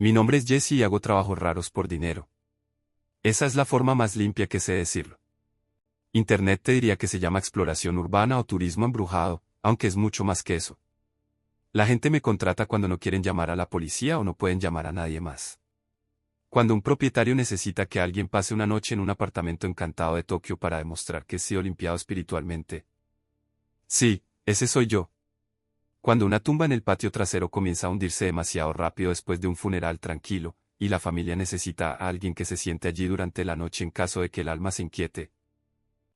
Mi nombre es Jesse y hago trabajos raros por dinero. Esa es la forma más limpia que sé decirlo. Internet te diría que se llama exploración urbana o turismo embrujado, aunque es mucho más que eso. La gente me contrata cuando no quieren llamar a la policía o no pueden llamar a nadie más. Cuando un propietario necesita que alguien pase una noche en un apartamento encantado de Tokio para demostrar que he sido limpiado espiritualmente. Sí, ese soy yo. Cuando una tumba en el patio trasero comienza a hundirse demasiado rápido después de un funeral tranquilo, y la familia necesita a alguien que se siente allí durante la noche en caso de que el alma se inquiete.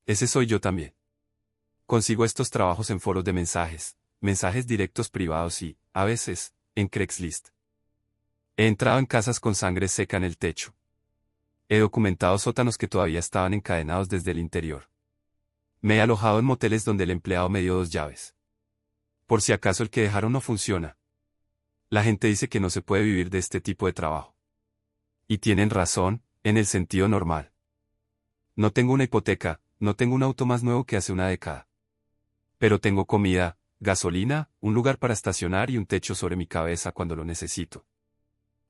Ese soy yo también. Consigo estos trabajos en foros de mensajes directos privados y, a veces, en Craigslist. He entrado en casas con sangre seca en el techo. He documentado sótanos que todavía estaban encadenados desde el interior. Me he alojado en moteles donde el empleado me dio 2 llaves. Por si acaso el que dejaron no funciona. La gente dice que no se puede vivir de este tipo de trabajo. Y tienen razón, en el sentido normal. No tengo una hipoteca, no tengo un auto más nuevo que hace una década. Pero tengo comida, gasolina, un lugar para estacionar y un techo sobre mi cabeza cuando lo necesito.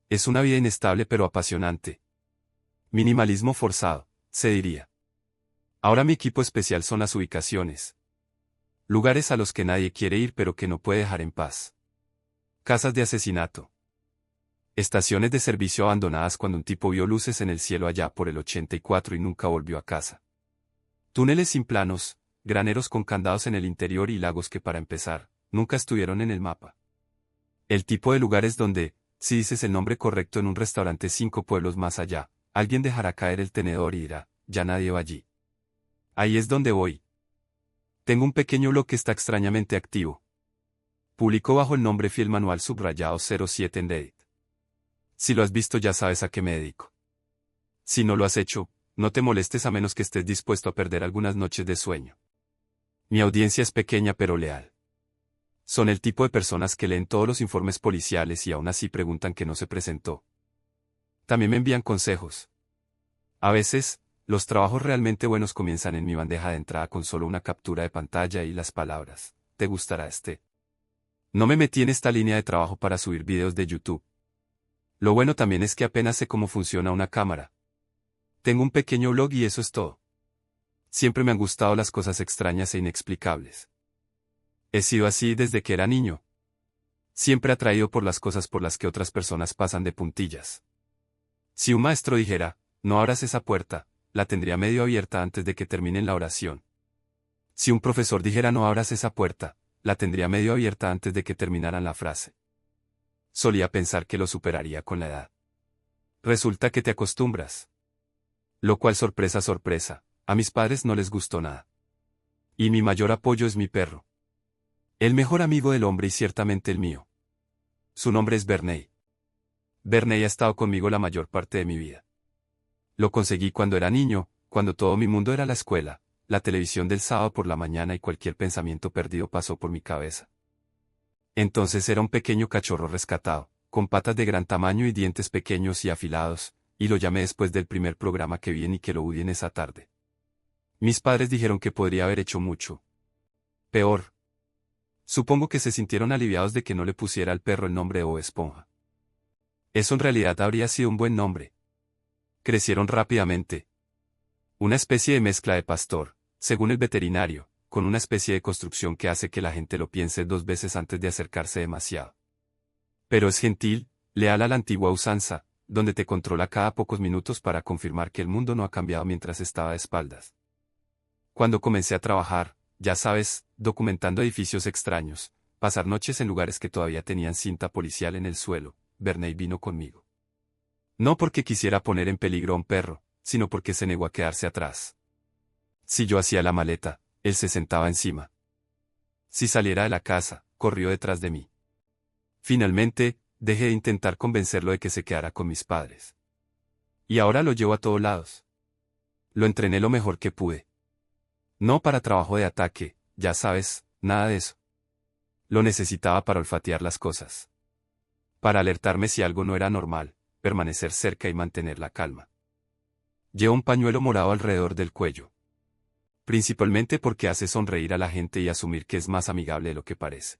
Es una vida inestable pero apasionante. Minimalismo forzado, se diría. Ahora mi equipo especial son las ubicaciones. Lugares a los que nadie quiere ir pero que no puede dejar en paz. Casas de asesinato. Estaciones de servicio abandonadas cuando un tipo vio luces en el cielo allá por el 84 y nunca volvió a casa. Túneles sin planos, graneros con candados en el interior y lagos que para empezar, nunca estuvieron en el mapa. El tipo de lugares donde, si dices el nombre correcto en un restaurante 5 pueblos más allá, alguien dejará caer el tenedor y dirá, ya nadie va allí. Ahí es donde voy. Tengo un pequeño blog que está extrañamente activo. Publico bajo el nombre Fiel Manual Subrayado 07 en Reddit. Si lo has visto ya sabes a qué me dedico. Si no lo has hecho, no te molestes a menos que estés dispuesto a perder algunas noches de sueño. Mi audiencia es pequeña pero leal. Son el tipo de personas que leen todos los informes policiales y aún así preguntan que no se presentó. También me envían consejos. A veces, los trabajos realmente buenos comienzan en mi bandeja de entrada con solo una captura de pantalla y las palabras, ¿te gustará este? No me metí en esta línea de trabajo para subir videos de YouTube. Lo bueno también es que apenas sé cómo funciona una cámara. Tengo un pequeño blog y eso es todo. Siempre me han gustado las cosas extrañas e inexplicables. He sido así desde que era niño. Siempre atraído por las cosas por las que otras personas pasan de puntillas. Si un maestro dijera, no abras esa puerta, la tendría medio abierta antes de que terminen la oración. Si un profesor dijera no abras esa puerta, la tendría medio abierta antes de que terminaran la frase. Solía pensar que lo superaría con la edad. Resulta que te acostumbras. Lo cual sorpresa sorpresa, a mis padres no les gustó nada. Y mi mayor apoyo es mi perro. El mejor amigo del hombre y ciertamente el mío. Su nombre es Berney. Berney ha estado conmigo la mayor parte de mi vida. Lo conseguí cuando era niño, cuando todo mi mundo era la escuela, la televisión del sábado por la mañana y cualquier pensamiento perdido pasó por mi cabeza. Entonces era un pequeño cachorro rescatado, con patas de gran tamaño y dientes pequeños y afilados, y lo llamé después del primer programa que vi en Nickelodeon esa tarde. Mis padres dijeron que podría haber hecho mucho peor. Supongo que se sintieron aliviados de que no le pusiera al perro el nombre de Bob Esponja. Eso en realidad habría sido un buen nombre. Crecieron rápidamente. Una especie de mezcla de pastor, según el veterinario, con una especie de construcción que hace que la gente lo piense 2 veces antes de acercarse demasiado. Pero es gentil, leal a la antigua usanza, donde te controla cada pocos minutos para confirmar que el mundo no ha cambiado mientras estaba de espaldas. Cuando comencé a trabajar, ya sabes, documentando edificios extraños, pasar noches en lugares que todavía tenían cinta policial en el suelo, Berney vino conmigo. No porque quisiera poner en peligro a un perro, sino porque se negó a quedarse atrás. Si yo hacía la maleta, él se sentaba encima. Si saliera de la casa, corrió detrás de mí. Finalmente, dejé de intentar convencerlo de que se quedara con mis padres. Y ahora lo llevo a todos lados. Lo entrené lo mejor que pude. No para trabajo de ataque, ya sabes, nada de eso. Lo necesitaba para olfatear las cosas. Para alertarme si algo no era normal, permanecer cerca y mantener la calma. Llevo un pañuelo morado alrededor del cuello. Principalmente porque hace sonreír a la gente y asumir que es más amigable de lo que parece.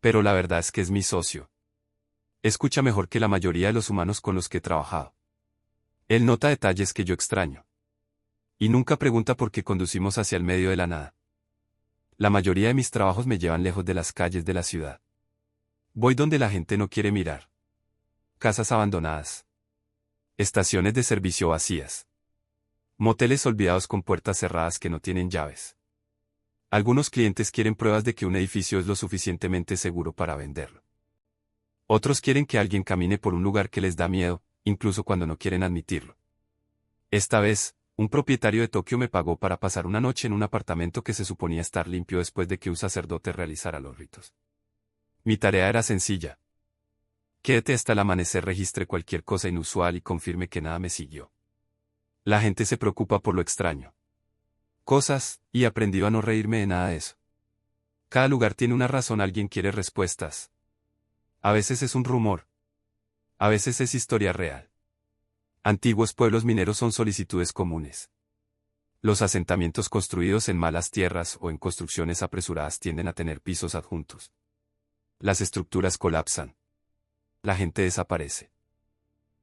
Pero la verdad es que es mi socio. Escucha mejor que la mayoría de los humanos con los que he trabajado. Él nota detalles que yo extraño. Y nunca pregunta por qué conducimos hacia el medio de la nada. La mayoría de mis trabajos me llevan lejos de las calles de la ciudad. Voy donde la gente no quiere mirar. Casas abandonadas. Estaciones de servicio vacías. Moteles olvidados con puertas cerradas que no tienen llaves. Algunos clientes quieren pruebas de que un edificio es lo suficientemente seguro para venderlo. Otros quieren que alguien camine por un lugar que les da miedo, incluso cuando no quieren admitirlo. Esta vez, un propietario de Tokio me pagó para pasar una noche en un apartamento que se suponía estar limpio después de que un sacerdote realizara los ritos. Mi tarea era sencilla. Quédate hasta el amanecer, registre cualquier cosa inusual y confirme que nada me siguió. La gente se preocupa por lo extraño. Cosas, y he aprendido a no reírme de nada de eso. Cada lugar tiene una razón, alguien quiere respuestas. A veces es un rumor. A veces es historia real. Antiguos pueblos mineros son solicitudes comunes. Los asentamientos construidos en malas tierras o en construcciones apresuradas tienden a tener pisos adjuntos. Las estructuras colapsan. La gente desaparece.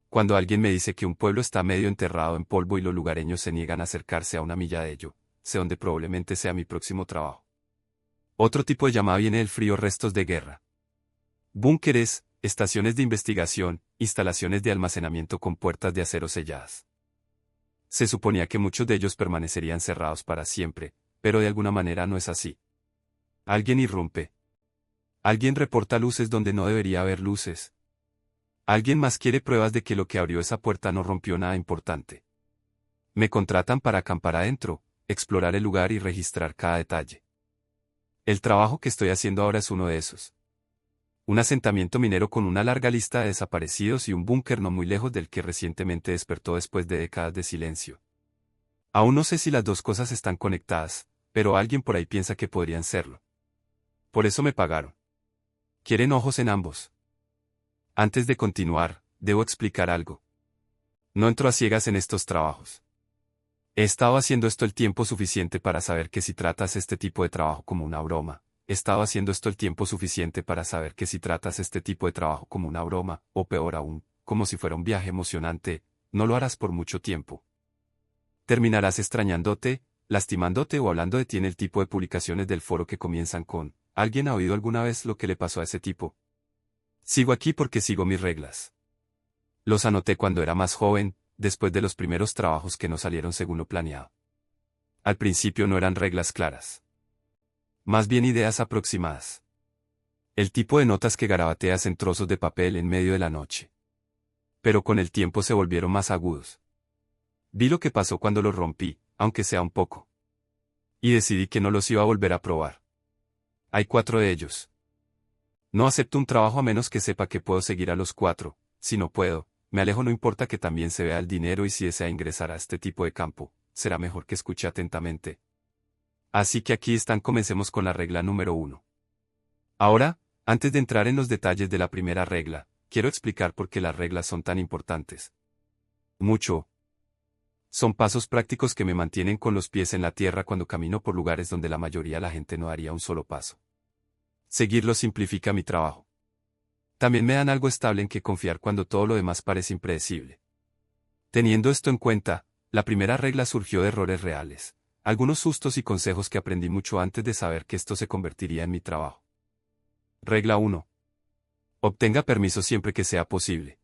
Cuando alguien me dice que un pueblo está medio enterrado en polvo y los lugareños se niegan a acercarse a una milla de ello, sé dónde probablemente sea mi próximo trabajo. Otro tipo de llamada viene del frío: restos de guerra. Búnkeres, estaciones de investigación, instalaciones de almacenamiento con puertas de acero selladas. Se suponía que muchos de ellos permanecerían cerrados para siempre, pero de alguna manera no es así. Alguien irrumpe. Alguien reporta luces donde no debería haber luces. Alguien más quiere pruebas de que lo que abrió esa puerta no rompió nada importante. Me contratan para acampar adentro, explorar el lugar y registrar cada detalle. El trabajo que estoy haciendo ahora es uno de esos. Un asentamiento minero con una larga lista de desaparecidos y un búnker no muy lejos del que recientemente despertó después de décadas de silencio. Aún no sé si las dos cosas están conectadas, pero alguien por ahí piensa que podrían serlo. Por eso me pagaron. Quieren ojos en ambos. Antes de continuar, debo explicar algo. No entro a ciegas en estos trabajos. He estado haciendo esto el tiempo suficiente para saber que si tratas este tipo de trabajo como una broma, he estado haciendo esto el tiempo suficiente para saber que si tratas este tipo de trabajo como una broma, o peor aún, como si fuera un viaje emocionante, no lo harás por mucho tiempo. Terminarás extrañándote, lastimándote o hablando de ti en el tipo de publicaciones del foro que comienzan con: ¿alguien ha oído alguna vez lo que le pasó a ese tipo? Sigo aquí porque sigo mis reglas. Los anoté cuando era más joven, después de los primeros trabajos que no salieron según lo planeado. Al principio no eran reglas claras. Más bien ideas aproximadas. El tipo de notas que garabateas en trozos de papel en medio de la noche. Pero con el tiempo se volvieron más agudos. Vi lo que pasó cuando los rompí, aunque sea un poco. Y decidí que no los iba a volver a probar. Hay 4 de ellos. No acepto un trabajo a menos que sepa que puedo seguir a los 4, si no puedo, me alejo, no importa que también se vea el dinero, y si desea ingresar a este tipo de campo, será mejor que escuche atentamente. Así que aquí están, comencemos con la regla número 1. Ahora, antes de entrar en los detalles de la primera regla, quiero explicar por qué las reglas son tan importantes. Son pasos prácticos que me mantienen con los pies en la tierra cuando camino por lugares donde la mayoría de la gente no daría un solo paso. Seguirlos simplifica mi trabajo. También me dan algo estable en que confiar cuando todo lo demás parece impredecible. Teniendo esto en cuenta, la primera regla surgió de errores reales, algunos sustos y consejos que aprendí mucho antes de saber que esto se convertiría en mi trabajo. Regla 1. Obtenga permiso siempre que sea posible.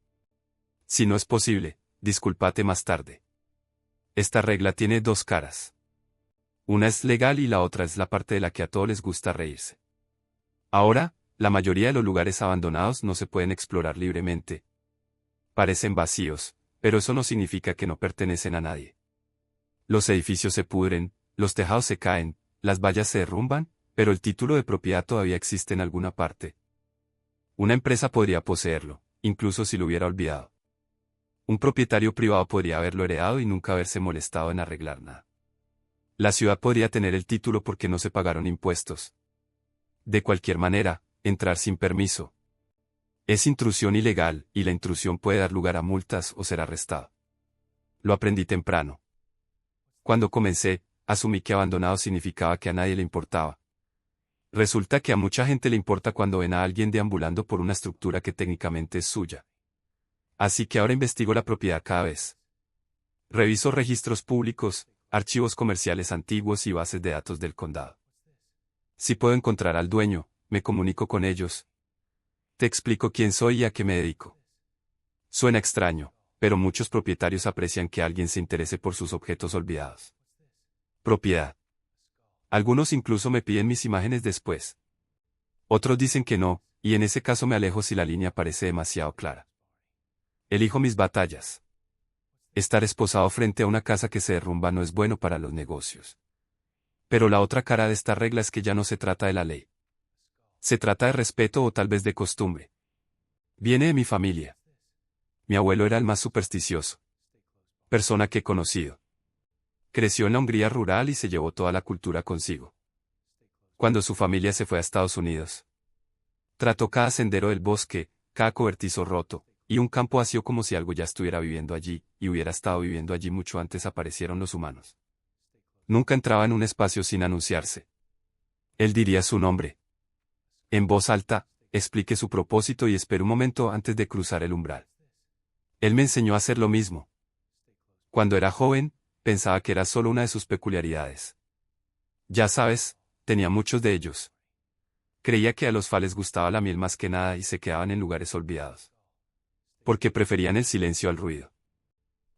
Si no es posible, discúlpate más tarde. Esta regla tiene 2 caras. Una es legal y la otra es la parte de la que a todos les gusta reírse. Ahora, la mayoría de los lugares abandonados no se pueden explorar libremente. Parecen vacíos, pero eso no significa que no pertenecen a nadie. Los edificios se pudren, los tejados se caen, las vallas se derrumban, pero el título de propiedad todavía existe en alguna parte. Una empresa podría poseerlo, incluso si lo hubiera olvidado. Un propietario privado podría haberlo heredado y nunca haberse molestado en arreglar nada. La ciudad podría tener el título porque no se pagaron impuestos. De cualquier manera, entrar sin permiso es intrusión ilegal, y la intrusión puede dar lugar a multas o ser arrestado. Lo aprendí temprano. Cuando comencé, asumí que abandonado significaba que a nadie le importaba. Resulta que a mucha gente le importa cuando ven a alguien deambulando por una estructura que técnicamente es suya. Así que ahora investigo la propiedad cada vez. Reviso registros públicos, archivos comerciales antiguos y bases de datos del condado. Si puedo encontrar al dueño, me comunico con ellos. Te explico quién soy y a qué me dedico. Suena extraño, pero muchos propietarios aprecian que alguien se interese por sus objetos olvidados. Propiedad. Algunos incluso me piden mis imágenes después. Otros dicen que no, y en ese caso me alejo si la línea parece demasiado clara. Elijo mis batallas. Estar esposado frente a una casa que se derrumba no es bueno para los negocios. Pero la otra cara de esta regla es que ya no se trata de la ley. Se trata de respeto o tal vez de costumbre. Viene de mi familia. Mi abuelo era el más supersticioso persona que he conocido. Creció en la Hungría rural y se llevó toda la cultura consigo. Cuando su familia se fue a Estados Unidos, trató cada sendero del bosque, cada cobertizo roto, y un campo vacío como si algo ya estuviera viviendo allí, y hubiera estado viviendo allí mucho antes aparecieron los humanos. Nunca entraba en un espacio sin anunciarse. Él diría su nombre. En voz alta, explique su propósito y espere un momento antes de cruzar el umbral. Él me enseñó a hacer lo mismo. Cuando era joven, pensaba que era solo una de sus peculiaridades. Ya sabes, tenía muchos de ellos. Creía que a los fales gustaba la miel más que nada y se quedaban en lugares olvidados. Porque preferían el silencio al ruido.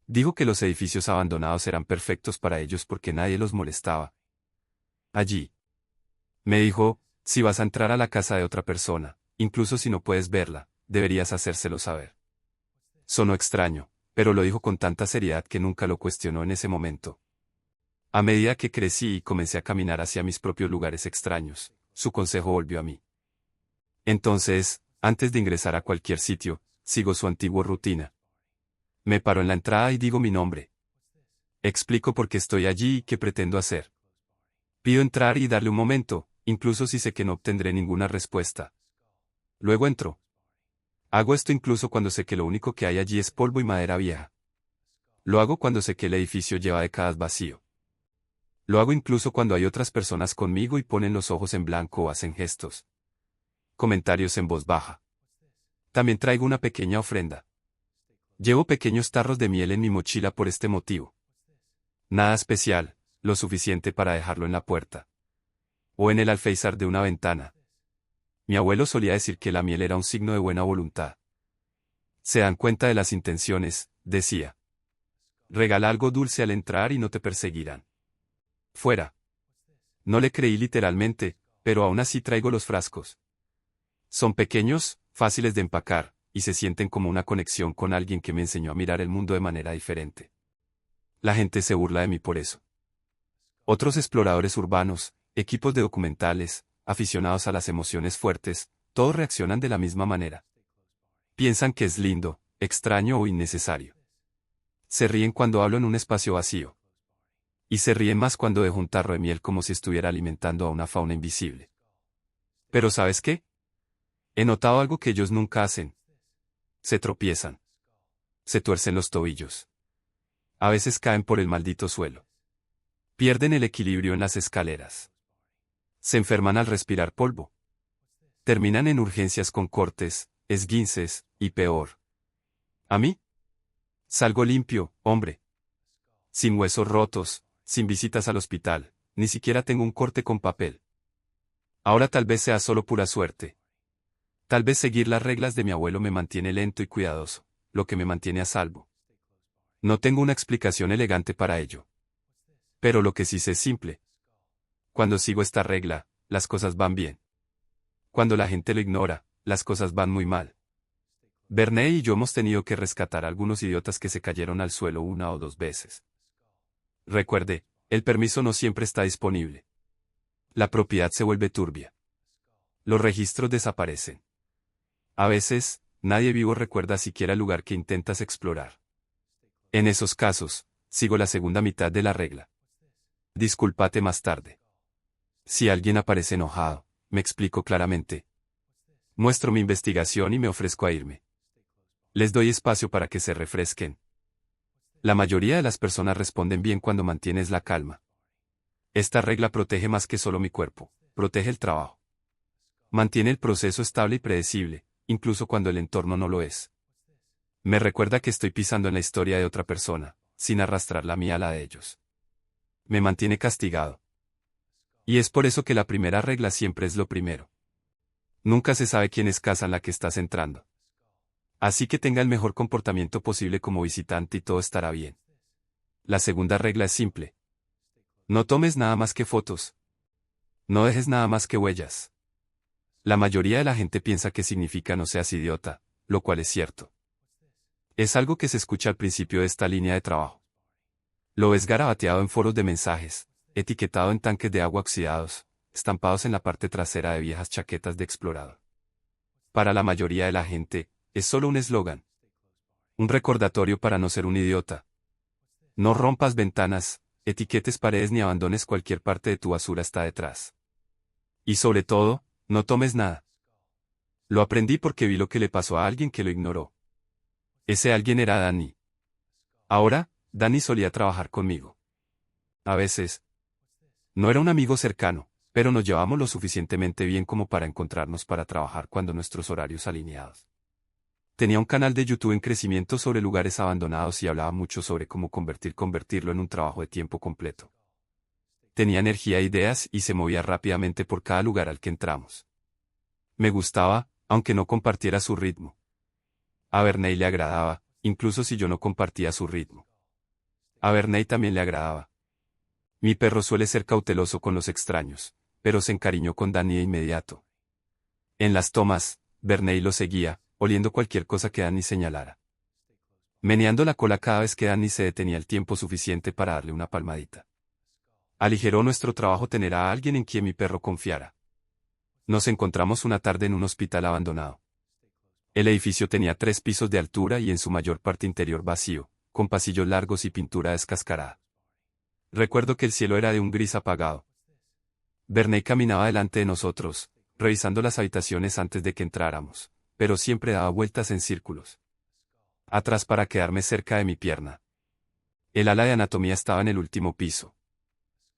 Dijo que los edificios abandonados eran perfectos para ellos porque nadie los molestaba. Allí. Me dijo, si vas a entrar a la casa de otra persona, incluso si no puedes verla, deberías hacérselo saber. Sonó extraño, pero lo dijo con tanta seriedad que nunca lo cuestionó en ese momento. A medida que crecí y comencé a caminar hacia mis propios lugares extraños, su consejo volvió a mí. Entonces, antes de ingresar a cualquier sitio, sigo su antigua rutina. Me paro en la entrada y digo mi nombre. Explico por qué estoy allí y qué pretendo hacer. Pido entrar y darle un momento, incluso si sé que no obtendré ninguna respuesta. Luego entro. Hago esto incluso cuando sé que lo único que hay allí es polvo y madera vieja. Lo hago cuando sé que el edificio lleva décadas vacío. Lo hago incluso cuando hay otras personas conmigo y ponen los ojos en blanco o hacen gestos. Comentarios en voz baja. También traigo una pequeña ofrenda. Llevo pequeños tarros de miel en mi mochila por este motivo. Nada especial, lo suficiente para dejarlo en la puerta. O en el alféizar de una ventana. Mi abuelo solía decir que la miel era un signo de buena voluntad. Se dan cuenta de las intenciones, decía. Regala algo dulce al entrar y no te perseguirán. Fuera. No le creí literalmente, pero aún así traigo los frascos. Son pequeños, fáciles de empacar, y se sienten como una conexión con alguien que me enseñó a mirar el mundo de manera diferente. La gente se burla de mí por eso. Otros exploradores urbanos, equipos de documentales, aficionados a las emociones fuertes, todos reaccionan de la misma manera. Piensan que es lindo, extraño o innecesario. Se ríen cuando hablo en un espacio vacío. Y se ríen más cuando dejo un tarro de miel como si estuviera alimentando a una fauna invisible. Pero ¿sabes qué? He notado algo que ellos nunca hacen. Se tropiezan. Se tuercen los tobillos. A veces caen por el maldito suelo. Pierden el equilibrio en las escaleras. Se enferman al respirar polvo. Terminan en urgencias con cortes, esguinces, y peor. ¿A mí? Salgo limpio, hombre. Sin huesos rotos, sin visitas al hospital, ni siquiera tengo un corte con papel. Ahora tal vez sea solo pura suerte. Tal vez seguir las reglas de mi abuelo me mantiene lento y cuidadoso, lo que me mantiene a salvo. No tengo una explicación elegante para ello. Pero lo que sí sé es simple. Cuando sigo esta regla, las cosas van bien. Cuando la gente lo ignora, las cosas van muy mal. Bernie y yo hemos tenido que rescatar a algunos idiotas que se cayeron al suelo una o dos veces. Recuerde, el permiso no siempre está disponible. La propiedad se vuelve turbia. Los registros desaparecen. A veces, nadie vivo recuerda siquiera el lugar que intentas explorar. En esos casos, sigo la segunda mitad de la regla. Discúlpate más tarde. Si alguien aparece enojado, me explico claramente. Muestro mi investigación y me ofrezco a irme. Les doy espacio para que se refresquen. La mayoría de las personas responden bien cuando mantienes la calma. Esta regla protege más que solo mi cuerpo, protege el trabajo. Mantiene el proceso estable y predecible, incluso cuando el entorno no lo es. Me recuerda que estoy pisando en la historia de otra persona, sin arrastrar la mía a la de ellos. Me mantiene castigado. Y es por eso que la primera regla siempre es lo primero. Nunca se sabe quién es casa en la que estás entrando. Así que tenga el mejor comportamiento posible como visitante y todo estará bien. La segunda regla es simple. No tomes nada más que fotos. No dejes nada más que huellas. La mayoría de la gente piensa que significa no seas idiota, lo cual es cierto. Es algo que se escucha al principio de esta línea de trabajo. Lo ves garabateado en foros de mensajes, etiquetado en tanques de agua oxidados, estampados en la parte trasera de viejas chaquetas de explorador. Para la mayoría de la gente, es solo un eslogan. Un recordatorio para no ser un idiota. No rompas ventanas, etiquetes paredes ni abandones cualquier parte de tu basura está detrás. Y sobre todo, no tomes nada. Lo aprendí porque vi lo que le pasó a alguien que lo ignoró. Ese alguien era Danny. Ahora, Danny solía trabajar conmigo. A veces. No era un amigo cercano, pero nos llevamos lo suficientemente bien como para encontrarnos para trabajar cuando nuestros horarios alineados. Tenía un canal de YouTube en crecimiento sobre lugares abandonados y hablaba mucho sobre cómo convertirlo en un trabajo de tiempo completo. Tenía energía e ideas y se movía rápidamente por cada lugar al que entramos. Me gustaba, aunque no compartiera su ritmo. A Bernay le agradaba, incluso si yo no compartía su ritmo. A Bernay también le agradaba. Mi perro suele ser cauteloso con los extraños, pero se encariñó con Danny de inmediato. En las tomas, Bernay lo seguía, oliendo cualquier cosa que Danny señalara. Meneando la cola cada vez que Danny se detenía el tiempo suficiente para darle una palmadita. Aligeró nuestro trabajo tener a alguien en quien mi perro confiara. Nos encontramos una tarde en un hospital abandonado. El edificio tenía 3 pisos de altura y en su mayor parte interior vacío, con pasillos largos y pintura descascarada. Recuerdo que el cielo era de un gris apagado. Bernay caminaba delante de nosotros, revisando las habitaciones antes de que entráramos, pero siempre daba vueltas en círculos. Atrás para quedarme cerca de mi pierna. El ala de anatomía estaba en el último piso.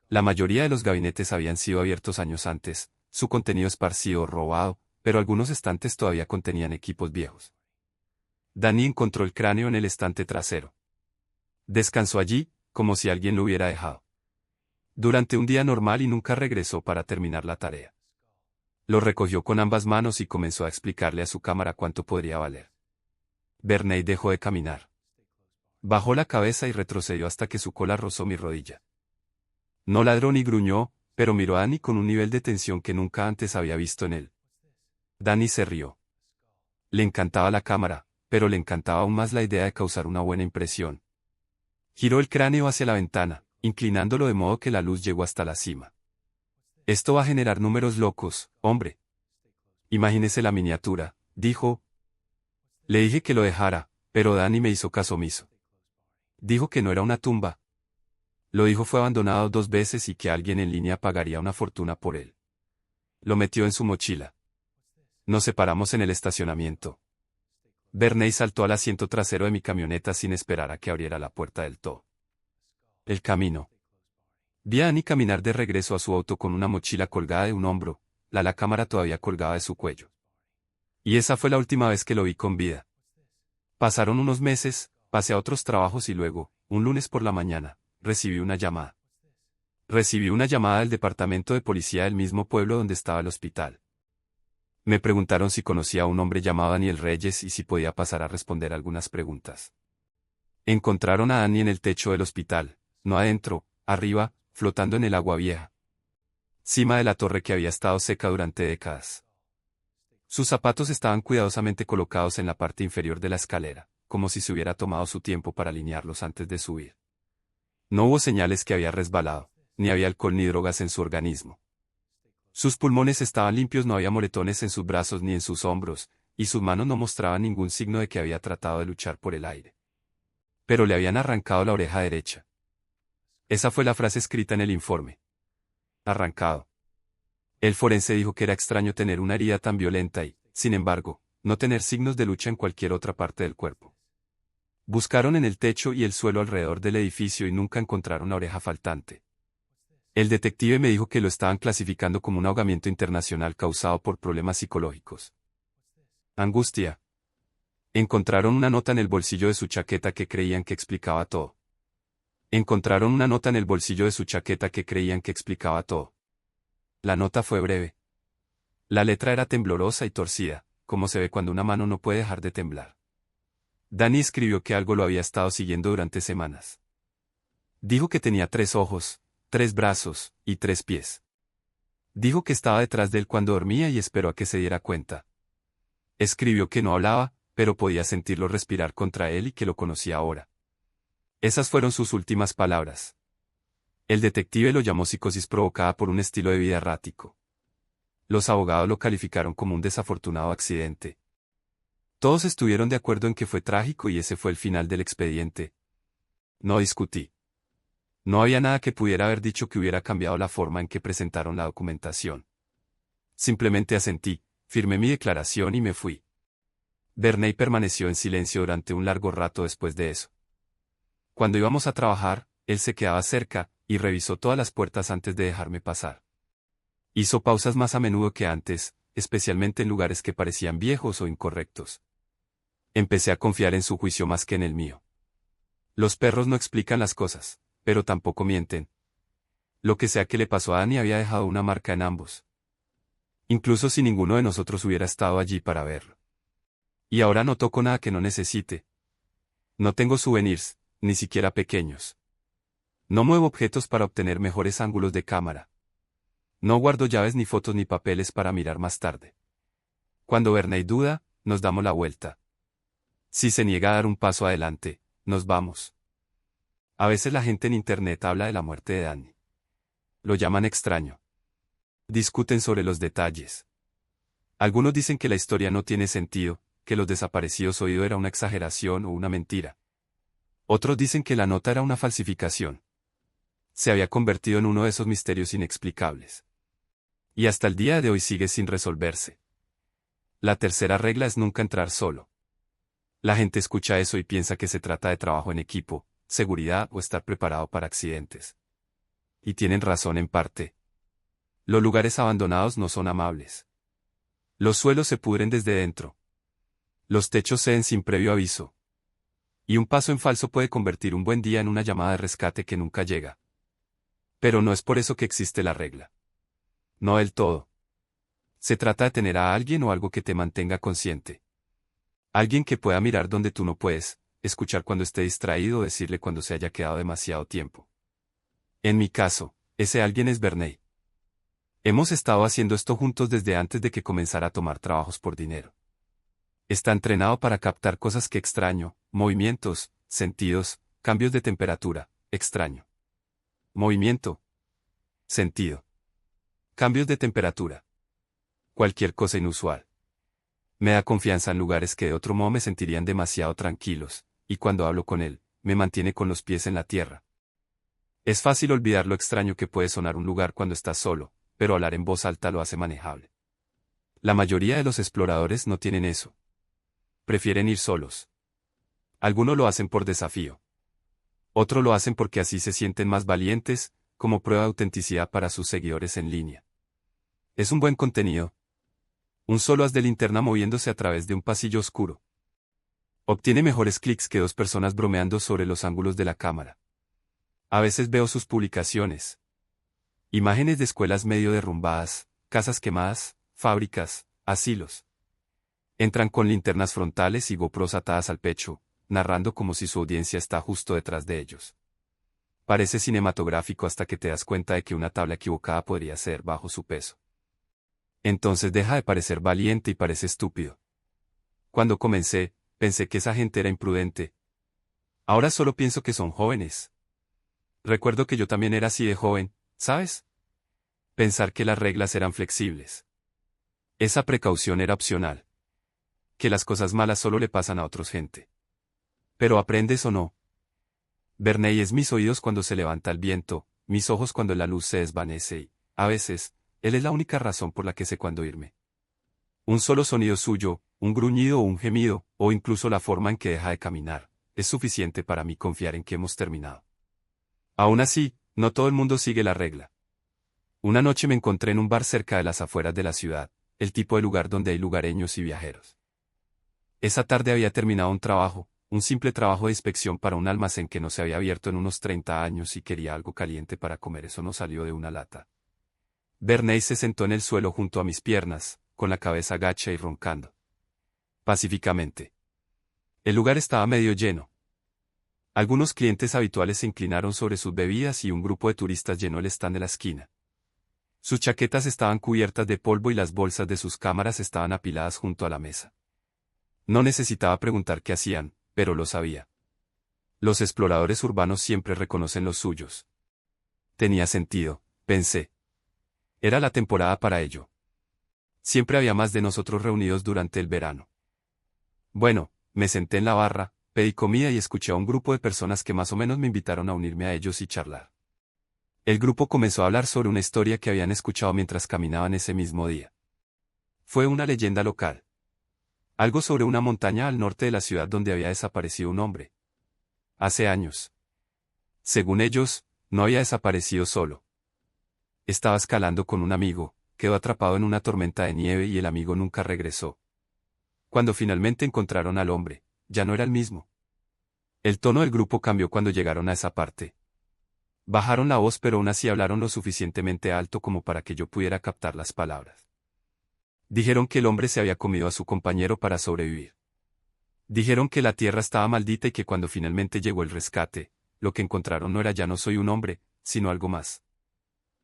La mayoría de los gabinetes habían sido abiertos años antes, su contenido esparcido o robado, pero algunos estantes todavía contenían equipos viejos. Danny encontró el cráneo en el estante trasero. Descansó allí, como si alguien lo hubiera dejado. Durante un día normal y nunca regresó para terminar la tarea. Lo recogió con ambas manos y comenzó a explicarle a su cámara cuánto podría valer. Bernay dejó de caminar. Bajó la cabeza y retrocedió hasta que su cola rozó mi rodilla. No ladró ni gruñó, pero miró a Danny con un nivel de tensión que nunca antes había visto en él. Danny se rió. Le encantaba la cámara, pero le encantaba aún más la idea de causar una buena impresión. Giró el cráneo hacia la ventana, inclinándolo de modo que la luz llegó hasta la cima. Esto va a generar números locos, hombre. Imagínese la miniatura, dijo. Le dije que lo dejara, pero Danny me hizo caso omiso. Dijo que no era una tumba. Lo dijo fue abandonado 2 veces y que alguien en línea pagaría una fortuna por él. Lo metió en su mochila. Nos separamos en el estacionamiento. Bernay saltó al asiento trasero de mi camioneta sin esperar a que abriera la puerta del todo. El camino. Vi a Danny caminar de regreso a su auto con una mochila colgada de un hombro, la cámara todavía colgada de su cuello. Y esa fue la última vez que lo vi con vida. Pasaron unos meses, pasé a otros trabajos y luego, un lunes por la mañana, recibí una llamada. Recibí una llamada del departamento de policía del mismo pueblo donde estaba el hospital. Me preguntaron si conocía a un hombre llamado Daniel Reyes y si podía pasar a responder algunas preguntas. Encontraron a Danny en el techo del hospital, no adentro, arriba, flotando en el agua vieja. Cima de la torre que había estado seca durante décadas. Sus zapatos estaban cuidadosamente colocados en la parte inferior de la escalera, como si se hubiera tomado su tiempo para alinearlos antes de subir. No hubo señales que había resbalado, ni había alcohol ni drogas en su organismo. Sus pulmones estaban limpios, no había moretones en sus brazos ni en sus hombros, y sus manos no mostraban ningún signo de que había tratado de luchar por el aire. Pero le habían arrancado la oreja derecha. Esa fue la frase escrita en el informe. Arrancado. El forense dijo que era extraño tener una herida tan violenta y, sin embargo, no tener signos de lucha en cualquier otra parte del cuerpo. Buscaron en el techo y el suelo alrededor del edificio y nunca encontraron la oreja faltante. El detective me dijo que lo estaban clasificando como un ahogamiento internacional causado por problemas psicológicos. Angustia. Encontraron una nota en el bolsillo de su chaqueta que creían que explicaba todo. Encontraron una nota en el bolsillo de su chaqueta que creían que explicaba todo. La nota fue breve. La letra era temblorosa y torcida, como se ve cuando una mano no puede dejar de temblar. Danny escribió que algo lo había estado siguiendo durante semanas. Dijo que tenía 3 ojos, 3 brazos y 3 pies. Dijo que estaba detrás de él cuando dormía y esperó a que se diera cuenta. Escribió que no hablaba, pero podía sentirlo respirar contra él y que lo conocía ahora. Esas fueron sus últimas palabras. El detective lo llamó psicosis provocada por un estilo de vida errático. Los abogados lo calificaron como un desafortunado accidente. Todos estuvieron de acuerdo en que fue trágico y ese fue el final del expediente. No discutí. No había nada que pudiera haber dicho que hubiera cambiado la forma en que presentaron la documentación. Simplemente asentí, firmé mi declaración y me fui. Verney permaneció en silencio durante un largo rato después de eso. Cuando íbamos a trabajar, él se quedaba cerca, y revisó todas las puertas antes de dejarme pasar. Hizo pausas más a menudo que antes, especialmente en lugares que parecían viejos o incorrectos. Empecé a confiar en su juicio más que en el mío. Los perros no explican las cosas, pero tampoco mienten. Lo que sea que le pasó a Danny había dejado una marca en ambos. Incluso si ninguno de nosotros hubiera estado allí para verlo. Y ahora no toco nada que no necesite. No tengo souvenirs, ni siquiera pequeños. No muevo objetos para obtener mejores ángulos de cámara. No guardo llaves ni fotos ni papeles para mirar más tarde. Cuando Verney duda, nos damos la vuelta. Si se niega a dar un paso adelante, nos vamos. A veces la gente en internet habla de la muerte de Danny. Lo llaman extraño. Discuten sobre los detalles. Algunos dicen que la historia no tiene sentido, que los desaparecidos oídos era una exageración o una mentira. Otros dicen que la nota era una falsificación. Se había convertido en uno de esos misterios inexplicables. Y hasta el día de hoy sigue sin resolverse. La tercera regla es nunca entrar solo. La gente escucha eso y piensa que se trata de trabajo en equipo, seguridad o estar preparado para accidentes. Y tienen razón en parte. Los lugares abandonados no son amables. Los suelos se pudren desde dentro. Los techos ceden sin previo aviso. Y un paso en falso puede convertir un buen día en una llamada de rescate que nunca llega. Pero no es por eso que existe la regla. No del todo. Se trata de tener a alguien o algo que te mantenga consciente. Alguien que pueda mirar donde tú no puedes, escuchar cuando esté distraído o decirle cuando se haya quedado demasiado tiempo. En mi caso, ese alguien es Verney. Hemos estado haciendo esto juntos desde antes de que comenzara a tomar trabajos por dinero. Está entrenado para captar cosas que extraño, movimientos, sentidos, cambios de temperatura, extraño. Movimiento. Sentido. Cambios de temperatura. Cualquier cosa inusual. Me da confianza en lugares que de otro modo me sentirían demasiado tranquilos, y cuando hablo con él, me mantiene con los pies en la tierra. Es fácil olvidar lo extraño que puede sonar un lugar cuando estás solo, pero hablar en voz alta lo hace manejable. La mayoría de los exploradores no tienen eso. Prefieren ir solos. Algunos lo hacen por desafío. Otros lo hacen porque así se sienten más valientes, como prueba de autenticidad para sus seguidores en línea. Es un buen contenido. Un solo haz de linterna moviéndose a través de un pasillo oscuro. Obtiene mejores clics que 2 personas bromeando sobre los ángulos de la cámara. A veces veo sus publicaciones. Imágenes de escuelas medio derrumbadas, casas quemadas, fábricas, asilos. Entran con linternas frontales y GoPros atadas al pecho, narrando como si su audiencia está justo detrás de ellos. Parece cinematográfico hasta que te das cuenta de que una tabla equivocada podría ser bajo su peso. Entonces deja de parecer valiente y parece estúpido. Cuando comencé, pensé que esa gente era imprudente. Ahora solo pienso que son jóvenes. Recuerdo que yo también era así de joven, ¿sabes? Pensar que las reglas eran flexibles. Esa precaución era opcional. Que las cosas malas solo le pasan a otros gente. Pero aprendes o no. Verney es mis oídos cuando se levanta el viento, mis ojos cuando la luz se desvanece y, a veces, él es la única razón por la que sé cuándo irme. Un solo sonido suyo, un gruñido o un gemido, o incluso la forma en que deja de caminar, es suficiente para mí confiar en que hemos terminado. Aún así, no todo el mundo sigue la regla. Una noche me encontré en un bar cerca de las afueras de la ciudad, el tipo de lugar donde hay lugareños y viajeros. Esa tarde había terminado un trabajo, un simple trabajo de inspección para un almacén que no se había abierto en unos 30 años y quería algo caliente para comer. Eso no salió de una lata. Bernays se sentó en el suelo junto a mis piernas, con la cabeza gacha y roncando pacíficamente. El lugar estaba medio lleno. Algunos clientes habituales se inclinaron sobre sus bebidas y un grupo de turistas llenó el stand de la esquina. Sus chaquetas estaban cubiertas de polvo y las bolsas de sus cámaras estaban apiladas junto a la mesa. No necesitaba preguntar qué hacían, pero lo sabía. Los exploradores urbanos siempre reconocen los suyos. Tenía sentido, pensé. Era la temporada para ello. Siempre había más de nosotros reunidos durante el verano. Bueno, me senté en la barra, pedí comida y escuché a un grupo de personas que más o menos me invitaron a unirme a ellos y charlar. El grupo comenzó a hablar sobre una historia que habían escuchado mientras caminaban ese mismo día. Fue una leyenda local. Algo sobre una montaña al norte de la ciudad donde había desaparecido un hombre. Hace años. Según ellos, no había desaparecido solo. Estaba escalando con un amigo, quedó atrapado en una tormenta de nieve y el amigo nunca regresó. Cuando finalmente encontraron al hombre, ya no era el mismo. El tono del grupo cambió cuando llegaron a esa parte. Bajaron la voz pero aún así hablaron lo suficientemente alto como para que yo pudiera captar las palabras. Dijeron que el hombre se había comido a su compañero para sobrevivir. Dijeron que la tierra estaba maldita y que cuando finalmente llegó el rescate, lo que encontraron no era ya no soy un hombre, sino algo más.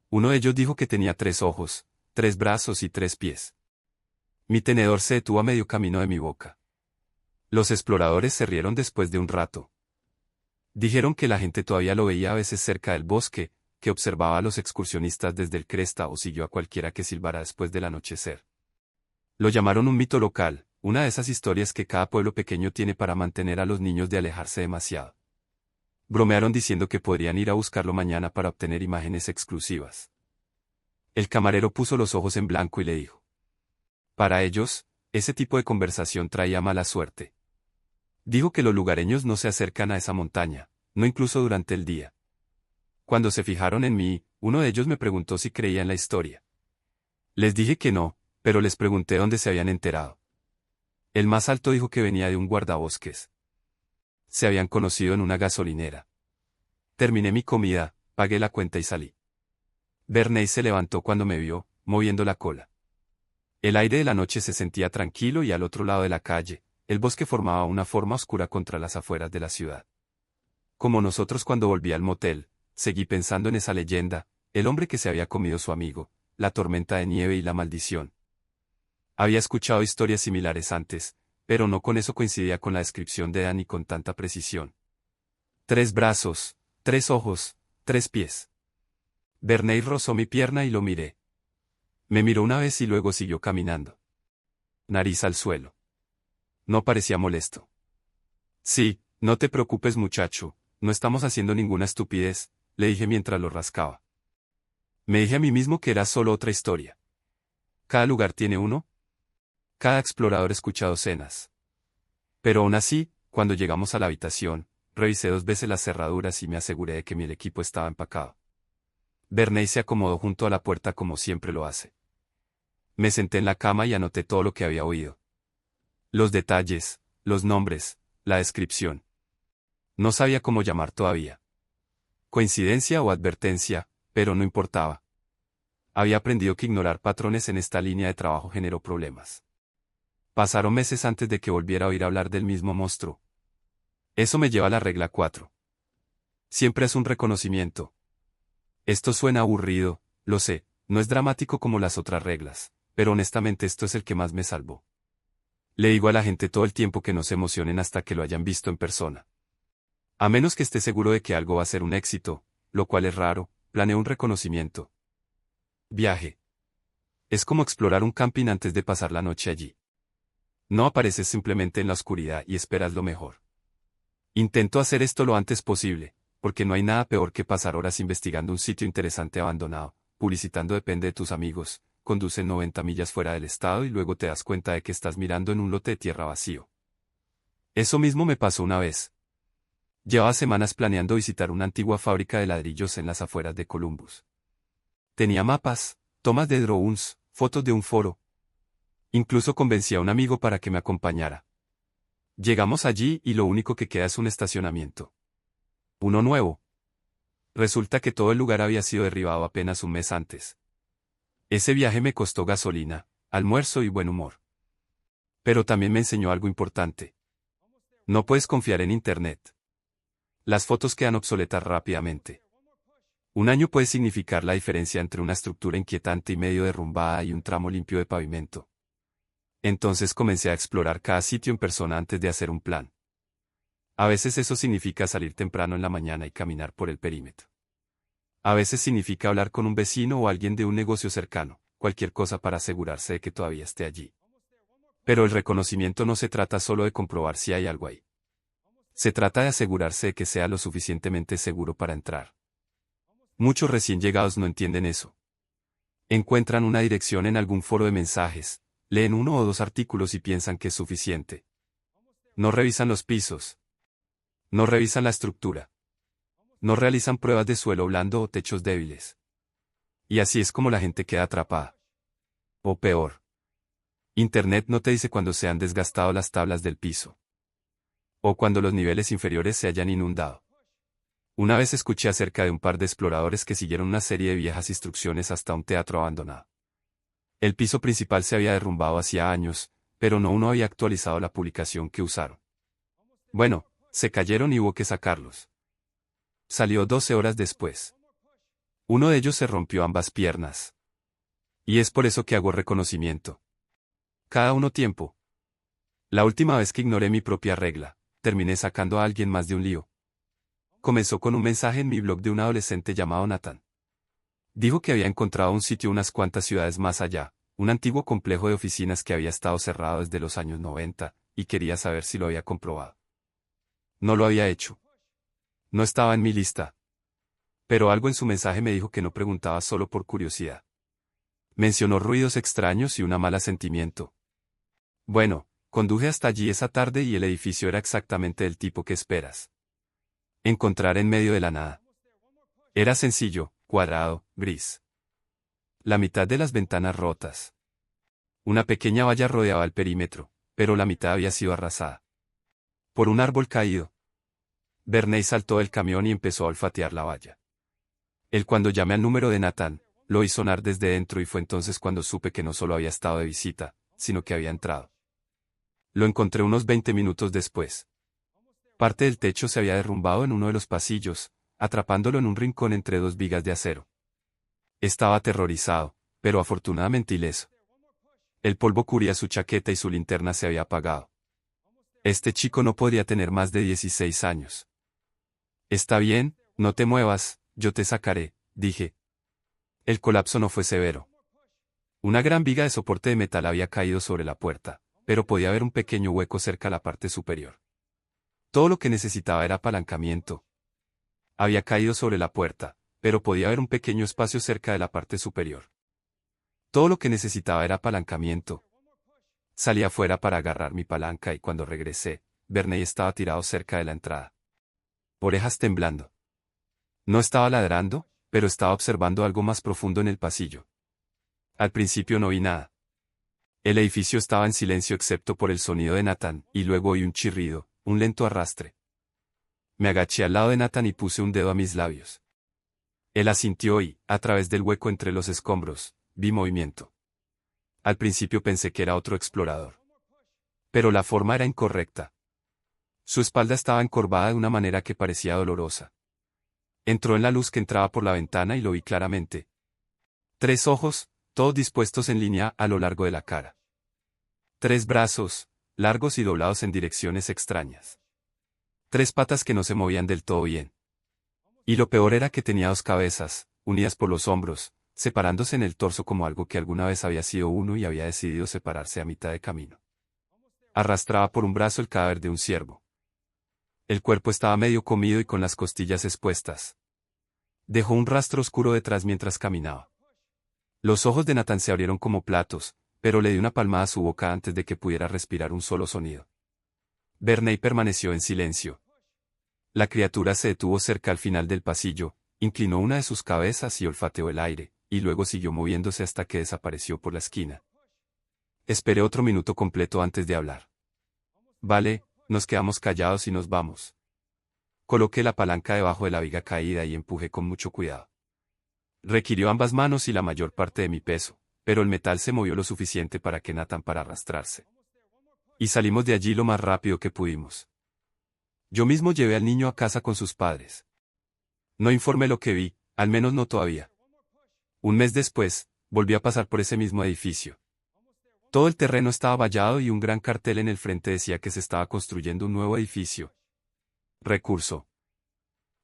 Uno de ellos dijo que tenía 3 ojos, 3 brazos y 3 pies. Mi tenedor se detuvo a medio camino de mi boca. Los exploradores se rieron después de un rato. Dijeron que la gente todavía lo veía a veces cerca del bosque, que observaba a los excursionistas desde el cresta o siguió a cualquiera que silbara después del anochecer. Lo llamaron un mito local, una de esas historias que cada pueblo pequeño tiene para mantener a los niños de alejarse demasiado. Bromearon diciendo que podrían ir a buscarlo mañana para obtener imágenes exclusivas. El camarero puso los ojos en blanco y le dijo. Para ellos, ese tipo de conversación traía mala suerte. Dijo que los lugareños no se acercan a esa montaña, no incluso durante el día. Cuando se fijaron en mí, uno de ellos me preguntó si creía en la historia. Les dije que no, pero les pregunté dónde se habían enterado. El más alto dijo que venía de un guardabosques. Se habían conocido en una gasolinera. Terminé mi comida, pagué la cuenta y salí. Bernays se levantó cuando me vio, moviendo la cola. El aire de la noche se sentía tranquilo y al otro lado de la calle, el bosque formaba una forma oscura contra las afueras de la ciudad. Como nosotros cuando volví al motel, seguí pensando en esa leyenda, el hombre que se había comido su amigo, la tormenta de nieve y la maldición. Había escuchado historias similares antes, pero no con eso coincidía con la descripción de Danny con tanta precisión. 3 brazos, 3 ojos, 3 pies. Bernays rozó mi pierna y lo miré. Me miró una vez y luego siguió caminando. Nariz al suelo. No parecía molesto. Sí, no te preocupes muchacho, no estamos haciendo ninguna estupidez, le dije mientras lo rascaba. Me dije a mí mismo que era solo otra historia. Cada lugar tiene uno. Cada explorador escucha docenas. Pero aún así, cuando llegamos a la habitación, revisé 2 veces las cerraduras y me aseguré de que mi equipo estaba empacado. Bernays se acomodó junto a la puerta como siempre lo hace. Me senté en la cama y anoté todo lo que había oído. Los detalles, los nombres, la descripción. No sabía cómo llamar todavía. Coincidencia o advertencia, pero no importaba. Había aprendido que ignorar patrones en esta línea de trabajo generó problemas. Pasaron meses antes de que volviera a oír hablar del mismo monstruo. Eso me lleva a la regla 4. Siempre es un reconocimiento. Esto suena aburrido, lo sé, no es dramático como las otras reglas, pero honestamente esto es el que más me salvó. Le digo a la gente todo el tiempo que no se emocionen hasta que lo hayan visto en persona. A menos que esté seguro de que algo va a ser un éxito, lo cual es raro, planeo un reconocimiento. Viaje. Es como explorar un camping antes de pasar la noche allí. No apareces simplemente en la oscuridad y esperas lo mejor. Intento hacer esto lo antes posible, porque no hay nada peor que pasar horas investigando un sitio interesante abandonado, publicitando depende de tus amigos, conduce 90 millas fuera del estado y luego te das cuenta de que estás mirando en un lote de tierra vacío. Eso mismo me pasó una vez. Llevaba semanas planeando visitar una antigua fábrica de ladrillos en las afueras de Columbus. Tenía mapas, tomas de drones, fotos de un foro. Incluso convencí a un amigo para que me acompañara. Llegamos allí y lo único que queda es un estacionamiento. Uno nuevo. Resulta que todo el lugar había sido derribado apenas un mes antes. Ese viaje me costó gasolina, almuerzo y buen humor. Pero también me enseñó algo importante. No puedes confiar en Internet. Las fotos quedan obsoletas rápidamente. Un año puede significar la diferencia entre una estructura inquietante y medio derrumbada y un tramo limpio de pavimento. Entonces comencé a explorar cada sitio en persona antes de hacer un plan. A veces eso significa salir temprano en la mañana y caminar por el perímetro. A veces significa hablar con un vecino o alguien de un negocio cercano, cualquier cosa para asegurarse de que todavía esté allí. Pero el reconocimiento no se trata solo de comprobar si hay algo ahí. Se trata de asegurarse de que sea lo suficientemente seguro para entrar. Muchos recién llegados no entienden eso. Encuentran una dirección en algún foro de mensajes, leen uno o dos artículos y piensan que es suficiente. No revisan los pisos. No revisan la estructura. No realizan pruebas de suelo blando o techos débiles. Y así es como la gente queda atrapada. O peor. Internet no te dice cuando se han desgastado las tablas del piso. O cuando los niveles inferiores se hayan inundado. Una vez escuché acerca de un par de exploradores que siguieron una serie de viejas instrucciones hasta un teatro abandonado. El piso principal se había derrumbado hacía años, pero no uno había actualizado la publicación que usaron. Bueno, se cayeron y hubo que sacarlos. Salió 12 horas después. Uno de ellos se rompió ambas piernas. Y es por eso que hago reconocimiento. Cada uno tiempo. La última vez que ignoré mi propia regla, terminé sacando a alguien más de un lío. Comenzó con un mensaje en mi blog de un adolescente llamado Nathan. Dijo que había encontrado un sitio unas cuantas ciudades más allá, un antiguo complejo de oficinas que había estado cerrado desde los años 90, y quería saber si lo había comprobado. No lo había hecho. No estaba en mi lista. Pero algo en su mensaje me dijo que no preguntaba solo por curiosidad. Mencionó ruidos extraños y un mal asentimiento. Bueno, conduje hasta allí esa tarde y el edificio era exactamente del tipo que esperas. Encontrar en medio de la nada. Era sencillo, cuadrado, gris. La mitad de las ventanas rotas. Una pequeña valla rodeaba el perímetro, pero la mitad había sido arrasada por un árbol caído. Verney saltó del camión y empezó a olfatear la valla. Cuando llamé al número de Nathan, lo oí sonar desde dentro y fue entonces cuando supe que no solo había estado de visita, sino que había entrado. Lo encontré unos 20 minutos después. Parte del techo se había derrumbado en uno de los pasillos, atrapándolo en un rincón entre dos vigas de acero. Estaba aterrorizado, pero afortunadamente ileso. El polvo cubría su chaqueta y su linterna se había apagado. Este chico no podría tener más de 16 años. Está bien, no te muevas, yo te sacaré, dije. El colapso no fue severo. Una gran viga de soporte de metal había caído sobre la puerta, pero podía haber un pequeño hueco cerca a la parte superior. Todo lo que necesitaba era apalancamiento. Había caído sobre la puerta, pero podía haber un pequeño espacio cerca de la parte superior. Todo lo que necesitaba era apalancamiento. Salí afuera para agarrar mi palanca y cuando regresé, Verney estaba tirado cerca de la entrada. Orejas temblando. No estaba ladrando, pero estaba observando algo más profundo en el pasillo. Al principio no vi nada. El edificio estaba en silencio excepto por el sonido de Nathan, y luego oí un chirrido, un lento arrastre. Me agaché al lado de Nathan y puse un dedo a mis labios. Él asintió y, a través del hueco entre los escombros, vi movimiento. Al principio pensé que era otro explorador. Pero la forma era incorrecta. Su espalda estaba encorvada de una manera que parecía dolorosa. Entró en la luz que entraba por la ventana y lo vi claramente. 3 ojos, todos dispuestos en línea a lo largo de la cara. 3 brazos, largos y doblados en direcciones extrañas. 3 patas que no se movían del todo bien. Y lo peor era que tenía 2 cabezas, unidas por los hombros, separándose en el torso como algo que alguna vez había sido uno y había decidido separarse a mitad de camino. Arrastraba por un brazo el cadáver de un ciervo. El cuerpo estaba medio comido y con las costillas expuestas. Dejó un rastro oscuro detrás mientras caminaba. Los ojos de Nathan se abrieron como platos, pero le di una palmada a su boca antes de que pudiera respirar un solo sonido. Verney permaneció en silencio. La criatura se detuvo cerca al final del pasillo, inclinó una de sus cabezas y olfateó el aire, y luego siguió moviéndose hasta que desapareció por la esquina. Esperé otro minuto completo antes de hablar. Vale, nos quedamos callados y nos vamos. Coloqué la palanca debajo de la viga caída y empujé con mucho cuidado. Requirió ambas manos y la mayor parte de mi peso, pero el metal se movió lo suficiente para que Nathan para arrastrarse. Y salimos de allí lo más rápido que pudimos. Yo mismo llevé al niño a casa con sus padres. No informé lo que vi, al menos no todavía. Un mes después, volví a pasar por ese mismo edificio. Todo el terreno estaba vallado y un gran cartel en el frente decía que se estaba construyendo un nuevo edificio. Recurso.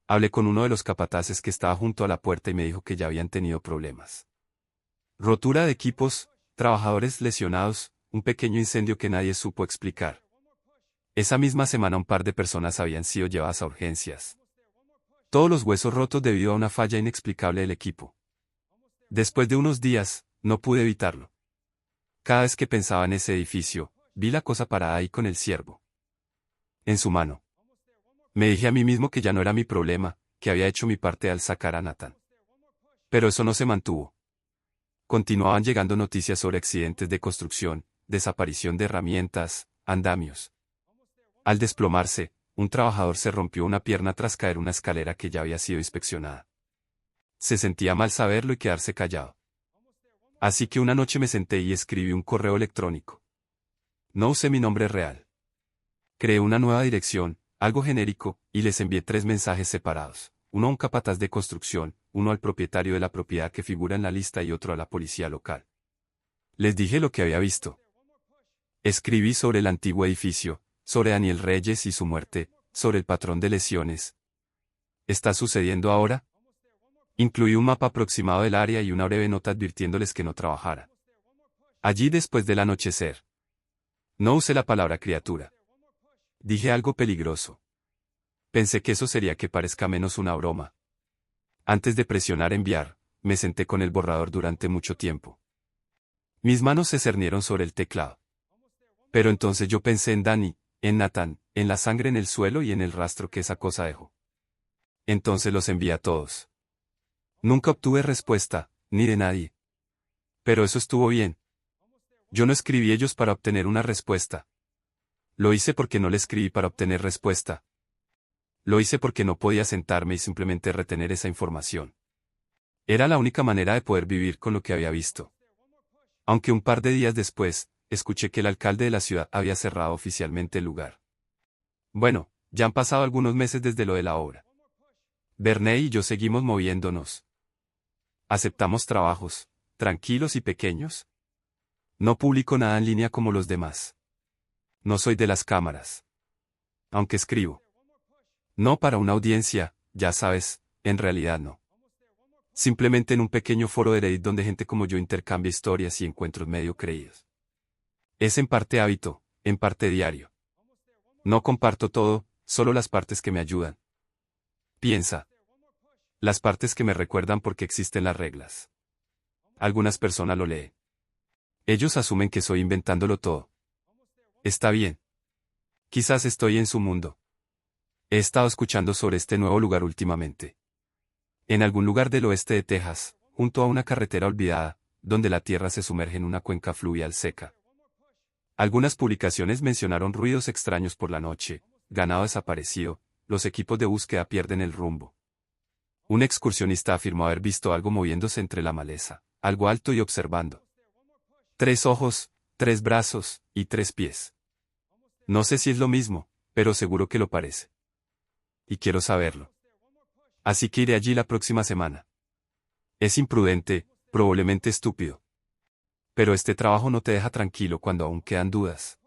Hablé con uno de los capataces que estaba junto a la puerta y me dijo que ya habían tenido problemas. Rotura de equipos, trabajadores lesionados, un pequeño incendio que nadie supo explicar. Esa misma semana un par de personas habían sido llevadas a urgencias. Todos los huesos rotos debido a una falla inexplicable del equipo. Después de unos días, no pude evitarlo. Cada vez que pensaba en ese edificio, vi la cosa parada ahí con el ciervo en su mano. Me dije a mí mismo que ya no era mi problema, que había hecho mi parte al sacar a Nathan. Pero eso no se mantuvo. Continuaban llegando noticias sobre accidentes de construcción, desaparición de herramientas, andamios. Al desplomarse, un trabajador se rompió una pierna tras caer una escalera que ya había sido inspeccionada. Se sentía mal saberlo y quedarse callado. Así que una noche me senté y escribí un correo electrónico. No usé mi nombre real. Creé una nueva dirección, algo genérico, y les envié 3 mensajes separados, uno a un capataz de construcción, uno al propietario de la propiedad que figura en la lista y otro a la policía local. Les dije lo que había visto. Escribí sobre el antiguo edificio, sobre Daniel Reyes y su muerte, sobre el patrón de lesiones. ¿Está sucediendo ahora? Incluí un mapa aproximado del área y una breve nota advirtiéndoles que no trabajara allí después del anochecer. No usé la palabra criatura. Dije algo peligroso. Pensé que eso sería que parezca menos una broma. Antes de presionar enviar, me senté con el borrador durante mucho tiempo. Mis manos se cernieron sobre el teclado. Pero entonces yo pensé en Dani, en Nathan, en la sangre en el suelo y en el rastro que esa cosa dejó. Entonces los envié a todos. Nunca obtuve respuesta, ni de nadie. Pero eso estuvo bien. Yo no escribí ellos para obtener una respuesta. Lo hice porque no le escribí para obtener respuesta. Lo hice porque no podía sentarme y simplemente retener esa información. Era la única manera de poder vivir con lo que había visto. Aunque un par de días después, escuché que el alcalde de la ciudad había cerrado oficialmente el lugar. Bueno, ya han pasado algunos meses desde lo de la obra. Verne y yo seguimos moviéndonos. Aceptamos trabajos, tranquilos y pequeños. No publico nada en línea como los demás. No soy de las cámaras. Aunque escribo. No para una audiencia, ya sabes, en realidad no. Simplemente en un pequeño foro de Reddit donde gente como yo intercambia historias y encuentros medio creídos. Es en parte hábito, en parte diario. No comparto todo, solo las partes que me ayudan. Piensa. Las partes que me recuerdan por qué existen las reglas. Algunas personas lo leen. Ellos asumen que estoy inventándolo todo. Está bien. Quizás estoy en su mundo. He estado escuchando sobre este nuevo lugar últimamente. En algún lugar del oeste de Texas, junto a una carretera olvidada, donde la tierra se sumerge en una cuenca fluvial seca. Algunas publicaciones mencionaron ruidos extraños por la noche, ganado desaparecido, los equipos de búsqueda pierden el rumbo. Un excursionista afirmó haber visto algo moviéndose entre la maleza, algo alto y observando. 3 ojos, 3 brazos, y 3 pies. No sé si es lo mismo, pero seguro que lo parece. Y quiero saberlo. Así que iré allí la próxima semana. Es imprudente, probablemente estúpido. Pero este trabajo no te deja tranquilo cuando aún quedan dudas.